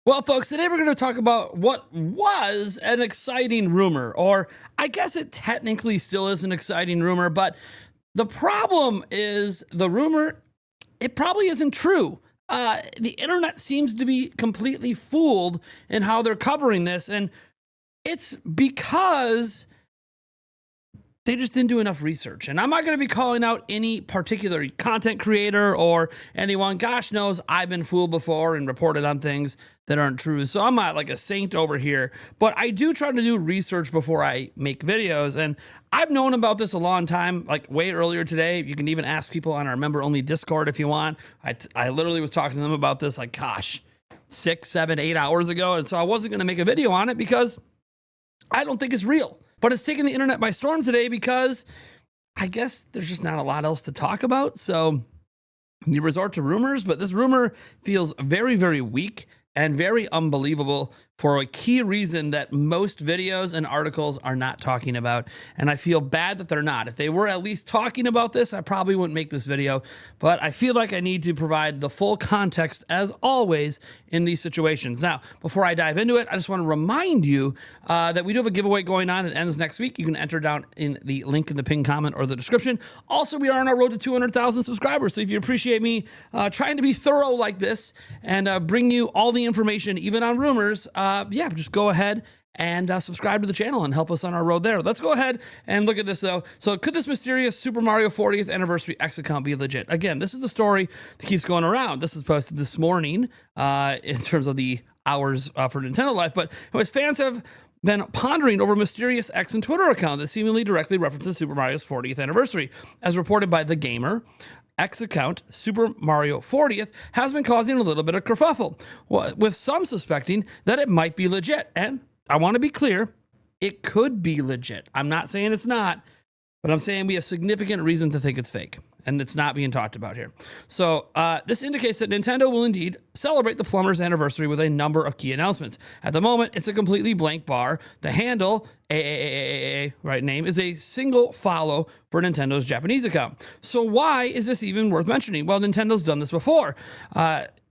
Well, folks, today we're going to talk about what was an exciting rumor, or I guess it technically still is an exciting rumor, but the problem is the rumor, it probably isn't true. The internet seems to be completely fooled in how they're covering this, and it's because they just didn't do enough research. And I'm not going to be calling out any particular content creator or anyone. Gosh knows I've been fooled before and reported on things that aren't true. So I'm not like a saint over here, but I do try to do research before I make videos. And I've known about this a long time, like way earlier today. You can even ask people on our member only Discord if you want. I literally was talking to them about this like, gosh, 6, 7, 8 hours ago. And so I wasn't going to make a video on it because I don't think it's real. But it's taken the internet by storm today because I guess there's just not a lot else to talk about. So you resort to rumors, but this rumor feels very, very weak and very unbelievable for a key reason that most videos and articles are not talking about. And I feel bad that they're not. If they were at least talking about this, I probably wouldn't make this video. But I feel like I need to provide the full context, as always, in these situations. Now, before I dive into it, I just want to remind you that we do have a giveaway going on. It ends next week. You can enter down in the link in the pinned comment or the description. Also, we are on our road to 200,000 subscribers. So if you appreciate me trying to be thorough like this and bring you all the information, even on rumors, just go ahead and subscribe to the channel and help us on our road there. Let's go ahead and look at this, though. So could this mysterious Super Mario 40th Anniversary X account be legit? Again, this is the story that keeps going around. This was posted this morning in terms of the hours for Nintendo Life. But anyways, fans have been pondering over a mysterious X and Twitter account that seemingly directly references Super Mario's 40th anniversary. As reported by The Gamer, X account, Super Mario 40th, has been causing a little bit of kerfuffle, with some suspecting that it might be legit. And I want to be clear, it could be legit. I'm not saying it's not, but I'm saying we have significant reason to think it's fake, and it's not being talked about here. So this indicates that Nintendo will indeed celebrate the plumber's anniversary with a number of key announcements. At the moment, it's a completely blank bar. The handle, AAAAA, right name, is a single follow for Nintendo's Japanese account. So why is this even worth mentioning? Well, Nintendo's done this before.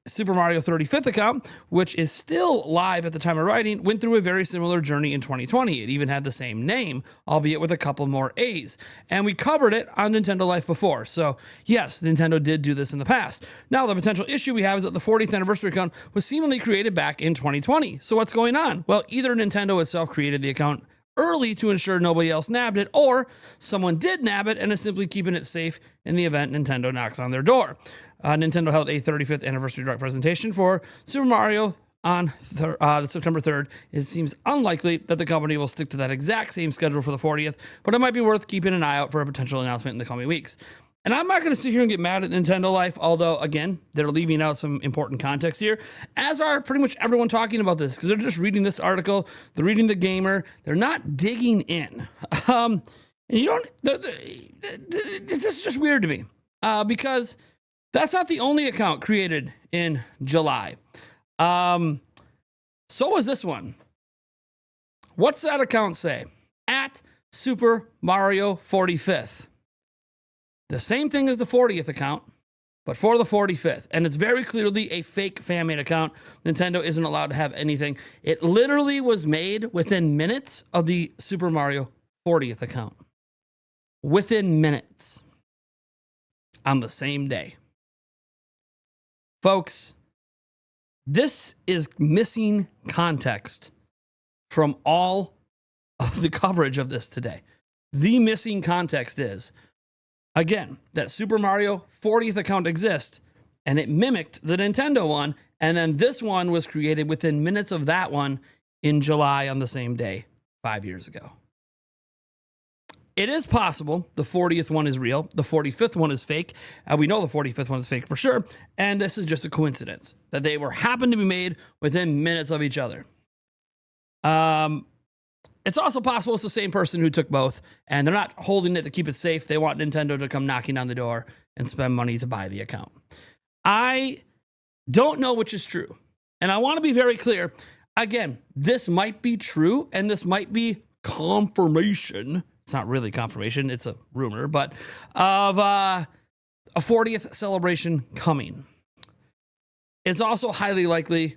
Super Mario 35th account, which is still live at the time of writing, went through a very similar journey in 2020. It even had the same name, albeit with a couple more A's. And we covered it on Nintendo Life before. So yes, Nintendo did do this in the past. Now, the potential issue we have is that the 40th anniversary account was seemingly created back in 2020. So what's going on? Well, either Nintendo itself created the account early to ensure nobody else nabbed it, or someone did nab it and is simply keeping it safe in the event Nintendo knocks on their door. Nintendo held a 35th anniversary direct presentation for Super Mario on September 3rd. It seems unlikely that the company will stick to that exact same schedule for the 40th, but it might be worth keeping an eye out for a potential announcement in the coming weeks. And I'm not going to sit here and get mad at Nintendo Life, although, again, they're leaving out some important context here, as are pretty much everyone talking about this, because they're just reading this article, they're reading The Gamer, they're not digging in. And you don't, this is just weird to me, because that's not the only account created in July. So was this one. What's that account say? At Super Mario 45th. The same thing as the 40th account, but for the 45th. And it's very clearly a fake fan-made account. Nintendo isn't allowed to have anything. It literally was made within minutes of the Super Mario 40th account. Within minutes. On the same day. Folks, this is missing context from all of the coverage of this today. The missing context is, again, that Super Mario 40th account exists, and it mimicked the Nintendo one, and then this one was created within minutes of that one in July on the same day, 5 years ago. It is possible the 40th one is real, the 45th one is fake. We know the 45th one is fake for sure, and this is just a coincidence that they happened to be made within minutes of each other. It's also possible it's the same person who took both, and they're not holding it to keep it safe. They want Nintendo to come knocking on the door and spend money to buy the account. I don't know which is true, and I want to be very clear. Again, this might be true, and this might be confirmation. It's not really confirmation, it's a rumor, but of a 40th celebration coming. It's also highly likely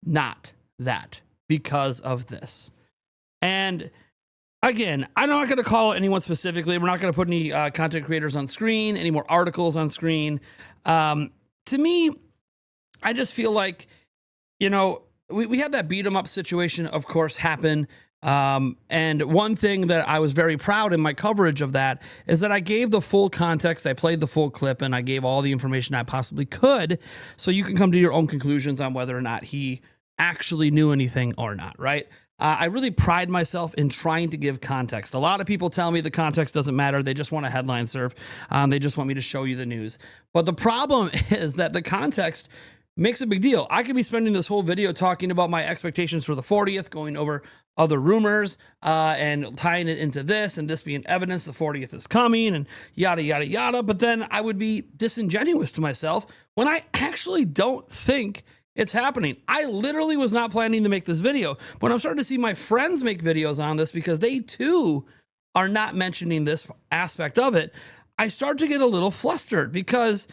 not that because of this. And again, I'm not going to call anyone specifically. We're not going to put any content creators on screen, any more articles on screen. To me, I just feel like, we had that beat 'em up situation, of course, happen. And one thing that I was very proud in my coverage of that is that I gave the full context. I played the full clip and I gave all the information I possibly could. So you can come to your own conclusions on whether or not he actually knew anything or not, right? I really pride myself in trying to give context. A lot of people tell me the context doesn't matter. They just want a headline serve. They just want me to show you the news. But the problem is that the context makes a big deal. I could be spending this whole video talking about my expectations for the 40th, going over other rumors and tying it into this and this being evidence the 40th is coming and yada, yada, yada. But then I would be disingenuous to myself when I actually don't think it's happening. I literally was not planning to make this video, but I'm starting to see my friends make videos on this because they too are not mentioning this aspect of it. I start to get a little flustered because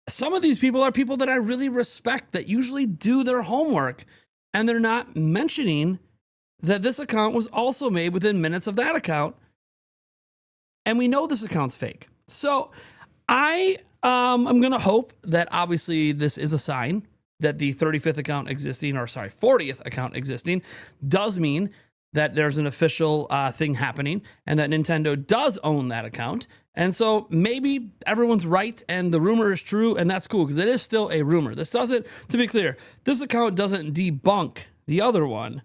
some of these people are people that I really respect that usually do their homework, and they're not mentioning that this account was also made within minutes of that account. And we know this account's fake. So I'm going to hope that obviously this is a sign that the 35th account existing, 40th account existing does mean that there's an official thing happening and that Nintendo does own that account. And so maybe everyone's right and the rumor is true, and that's cool because it is still a rumor. This doesn't, to be clear, this account doesn't debunk the other one,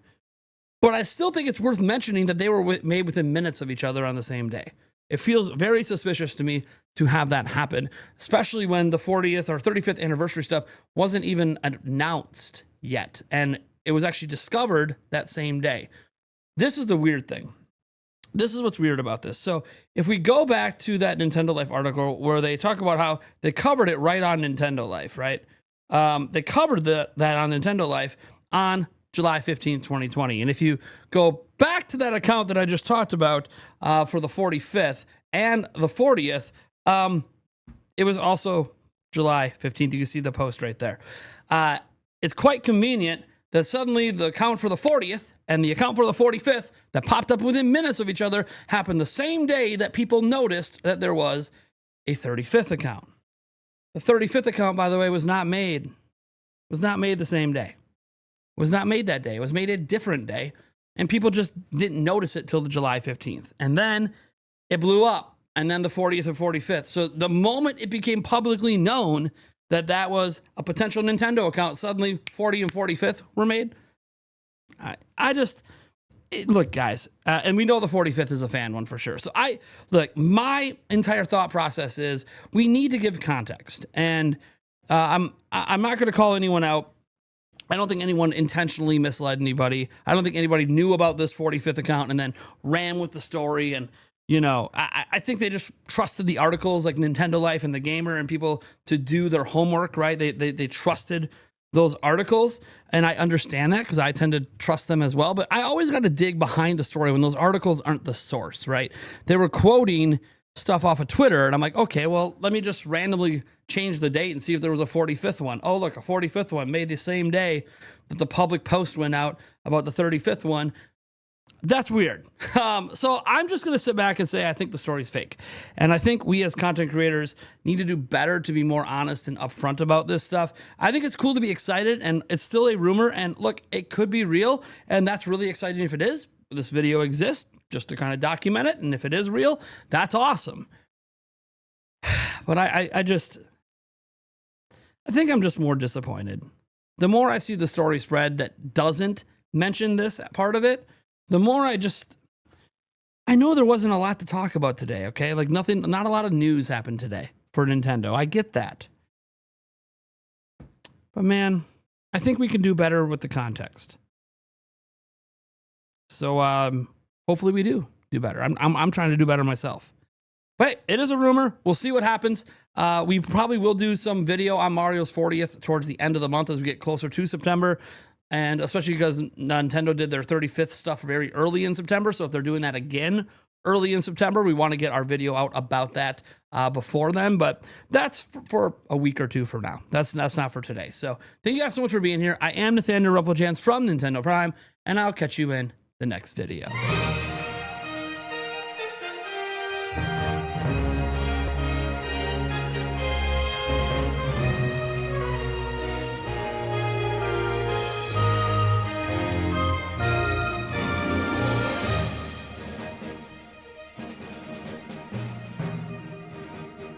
but I still think it's worth mentioning that they were made within minutes of each other on the same day. It feels very suspicious to me to have that happen, especially when the 40th or 35th anniversary stuff wasn't even announced yet, and it was actually discovered that same day. This is the weird thing. This is what's weird about this. So if we go back to that Nintendo Life article where they talk about how they covered it right on Nintendo Life, right? They covered that on Nintendo Life on July 15th, 2020. And if you go back to that account that I just talked about for the 45th and the 40th, it was also July 15th. You can see the post right there. It's quite convenient that suddenly the account for the 40th and the account for the 45th that popped up within minutes of each other happened the same day that people noticed that there was a 35th account. The 35th account, by the way, was not made the same day. Was not made that day. It was made a different day, and people just didn't notice it till the July 15th. And then it blew up, and then the 40th and 45th. So the moment it became publicly known that that was a potential Nintendo account, suddenly 40 and 45th were made. Look, guys, and we know the 45th is a fan one for sure. So my entire thought process is we need to give context, and I'm not going to call anyone out. I don't think anyone intentionally misled anybody. I don't think anybody knew about this 45th account and then ran with the story. And, I think they just trusted the articles like Nintendo Life and The Gamer and people to do their homework, right? They trusted those articles. And I understand that because I tend to trust them as well. But I always got to dig behind the story when those articles aren't the source, right? They were quoting stuff off of Twitter, and I'm like, okay, well, let me just randomly change the date and see if there was a 45th one. Oh, look, a 45th one made the same day that the public post went out about the 35th one. That's weird. So I'm just going to sit back and say I think the story's fake. And I think we as content creators need to do better to be more honest and upfront about this stuff. I think it's cool to be excited, and it's still a rumor. And look, it could be real, and that's really exciting if it is. This video exists just to kind of document it. And if it is real, that's awesome. But I think I'm just more disappointed. The more I see the story spread that doesn't mention this part of it, the more I know there wasn't a lot to talk about today, okay? Like not a lot of news happened today for Nintendo. I get that. But man, I think we can do better with the context. So hopefully we do better. I'm trying to do better myself. But it is a rumor. We'll see what happens. We probably will do some video on Mario's 40th towards the end of the month as we get closer to September. And especially because Nintendo did their 35th stuff very early in September. So if they're doing that again early in September. We want to get our video out about that before then, but that's for a week or two from now. That's not for today. So thank you guys so much for being here. I am Nathaniel Rumpelchance from Nintendo Prime, and I'll catch you in the next video.